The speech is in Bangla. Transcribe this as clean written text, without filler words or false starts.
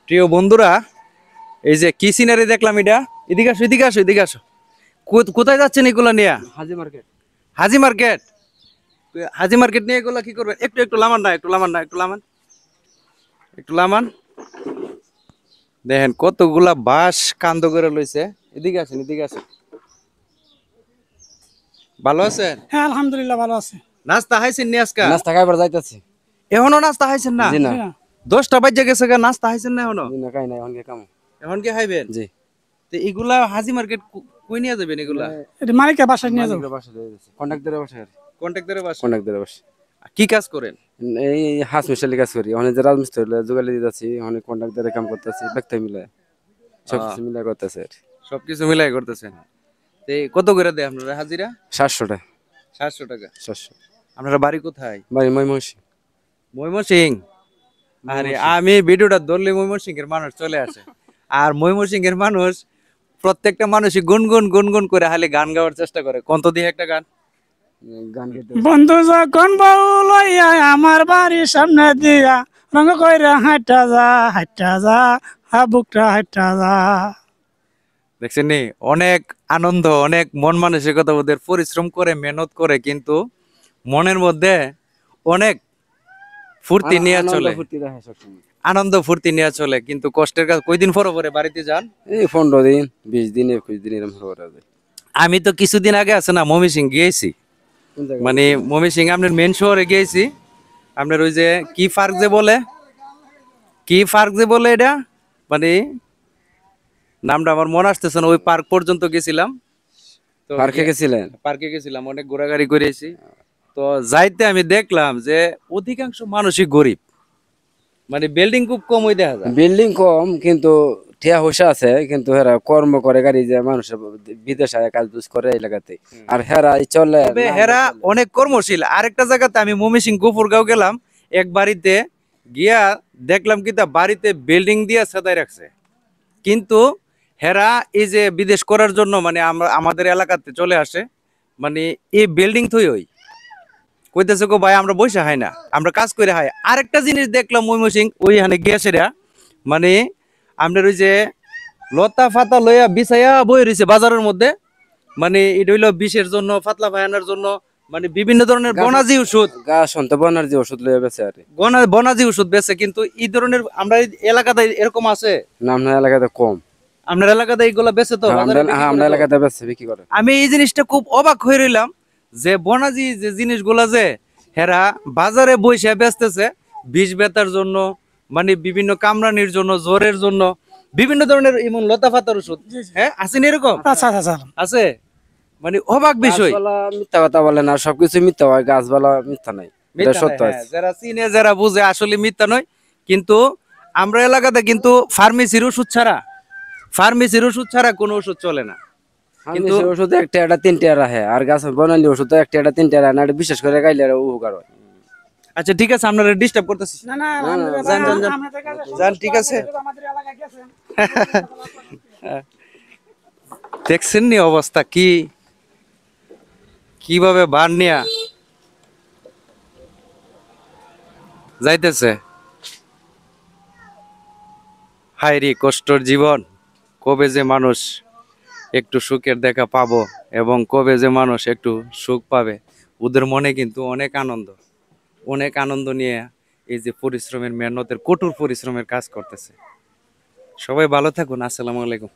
প্রিয় বন্ধুরা, এই যে কি সিনারি দেখলাম, এটা এদিকে আসো, এদিকে আসো, এদিকে আসো। কোথায় যাচ্ছেন এগুলা নিয়ে? হাজি মার্কেট। হাজি মার্কেট। হাজি মার্কেট নিয়ে এগুলা কি করবেন? একটু একটু লামান না, একটু লামান না, একটু লামান, একটু লামান। দেখেন কতগুলা বাঁশ কান্দ করে লইছে। এদিকে আসেন, এদিকে আসেন। ভালো আছেন? হ্যাঁ, আলহামদুলিল্লাহ ভালো আছে। নাস্তা খাইছেন নি আজকা? নাস্তা খাইবার যাইতাছি। এখনো নাস্তা খাইছেন না? জি না। জি না। 10টা বাজে গেছে গা, নাস্তা খাইছেন না এখনো? জি না, খাই নাই, অনকে কাম। এখন কি খাইবেন? জি। তো এগুলা হাজি মার্কেট কই নিয়ে যাবেন এগুলা? এটা মালিকের বাসায় নিয়ে যাবো। মালিকের বাসা যাইতাছি। কন্ট্রাক্টরের বাসা। কন্ট্রাক্টরের বাসা? কন্ট্রাক্টরের বাসা। কি কাজ করেন? এই হাঁস মিশালি কাজ করি। অনেক যে রাজমিস্ত্রি হলে জোগালি দিতেছি, অনেক কন্ট্রাক্টরের কাম করতেছি, ব্যক্তি মিলে সবকিছু মিলে করতেছে। সবকিছু মিলাই করতেছেন। তো কত করে দেয় আপনারা হাজিরা? 700 টাকা। 700 টাকা। 700। আপনারা বাড়ি কোথায়? বাড়ি ময়মনসিংহ। ময়মনসিং? আরে আমি ভিডিওটা ধরলে ময়মনসিং এর মানুষ চলে আসে। আর ময়মনসিং এর মানুষ, প্রত্যেকটা মানুষই গুনগুন গুনগুন করে খালি গান গাওয়ার চেষ্টা করে। কন্ত দিয়ে একটা গান। গান গাইতে বন্ধু যখন বউ লইয়া আমার বাড়ির সামনে দিয়া রঙ কইরা হাইটা যা বুকটা হাইটা যা। দেখছেন নি, অনেক আনন্দ, অনেক মন মানসিকতা ওদের, পরিশ্রম করে, মেহনত করে, কিন্তু মনের মধ্যে অনেক ফুর্তি নিয়ে চলে, ফুর্তি রাখে সবসময়। আনন্দ ফুর্তি নিয়ে চলে। কিন্তু কষ্টের কাজ। কয়দিন পরে পরে বাড়িতে যান? এই 15 দিন 20 দিন 21 দিন এরকম করা যায়। আমি তো কিছুদিন আগে আছে না ময়মনসিং গিয়েছি। কোন জায়গায়? মানে ময়মনসিং আপনার মেন শহরে গিয়েছি। আপনার ওই যে কি পার্ক যে বলে, কি পার্ক যে বলে এটা, মানে নামটা আমার মনে আসতেছে না। ওই পার্ক পর্যন্ত গেছিলাম। তো পার্কে গেছিলেন? পার্কে গেছিলাম, অনেক ঘোরাঘুরি করেছি। তো যাইতে আমি দেখলাম যে অধিকাংশ মানুষই গরিব, মানে বিল্ডিং খুব কম ওই দেখা যায়। বিল্ডিং কম কিন্তু ঠিয়া পয়সা আছে, কিন্তু হেরা কর্ম করে গাড়ি যে মানুষের বিদেশে কাজ বুজ করে এলাকাতে। আর হেরা চলে তবে হেরা অনেক কর্মশীল। আরেকটা জায়গাতে আমি ময়মনসিং গোপুরগাঁও গেলাম, এক বাড়িতে গিয়া দেখলাম কি তা বাড়িতে বিল্ডিং দিয়ে সাজাই রাখছে, কিন্তু হেরা এই যে বিদেশ করার জন্য মানে আমরা আমাদের এলাকাতে চলে আসে, মানে এই বিল্ডিং থই ওই কইতেছে গো ভাই আমরা বসে হাই না, আমরা কাজ করে হাই। আরেকটা জিনিস দেখলাম ময়মনসিং ওইখানে গিয়াছেরা, মানে আপনার ওই যে লতা ফাতা লইয়া বিছাইয়া বই রয়েছে বাজারের মধ্যে, মানে এটা হইলো বিষের জন্য, ফাতলা ফায়ানোর জন্য, মানে বিভিন্ন ধরনের বনাজি ওষুধ, গাছ সন্ত বনার যে ওষুধ লইয়া বেছে আর বনাজি ওষুধ বেছে। কিন্তু এই ধরনের আমরা এই এলাকাতে এরকম আছে? নাম না এলাকাতে কম। আপনার এলাকাতে এইগুলা বেছে তো? হ্যাঁ, বাজারে বিক্রি করে আমরা তো? এলাকাতে বেছে বিক্রি করে। আমি এই জিনিসটা খুব অবাক হয়ে রইলাম যে বনাজি যে জিনিসগুলা যে হেরা বাজারে বইসে বেচতেছে বিষ বেতার জন্য, মানে বিভিন্ন কামড়ানির জন্য, জ্বরের জন্য, বিভিন্ন ধরনের এমন লতা পাতার ওষুধ। হ্যাঁ, আছেন এরকম? আচ্ছা আচ্ছা। আছে, মানে অবাক বিষয়। গাছপালা মিথ্যা কথা বলে না, সবকিছু মিথ্যা হয়, গাছপালা মিথ্যা নাই, এটা মিথ্যা সত্য নয়, আছে। হ্যাঁ, যারা চিনে যারা বুঝে আসলে মিথ্যা নয়। কিন্তু আমরা এলাকাতে কিন্তু ফার্মেসির ওষুধ ছাড়া কোনো ওষুধ চলে না। কিন্তু কিন্তু ওষুধ একটা এটা তিনটা রাখে, আর গাছ বনালি ওষুধ একটা এটা তিনটা রাখে না, এটা বিশেষ করে গাইলে এটা উপকার হয়। আচ্ছা ঠিক আছে, আপনারা ডিস্টার্ব করতেছি। না না, যান, যান, যান। যান, ঠিক আছে। আমাদের এলাকায় গেছেন। দেখছেন নি অবস্থা কি, কিভাবে বান নিয়া যাইতেছে। হায় রে কষ্টর জীবন, কবে যে মানুষ একটু সুখের দেখা পাবো এবং কবে যে মানুষ একটু সুখ পাবে। ওদের মনে কিন্তু অনেক আনন্দ, অনেক আনন্দ নিয়ে এই যে পরিশ্রমের, মেহনতের, কঠোর পরিশ্রমের কাজ করতেছে। সবাই ভালো থাকুন। আসসালামু আলাইকুম।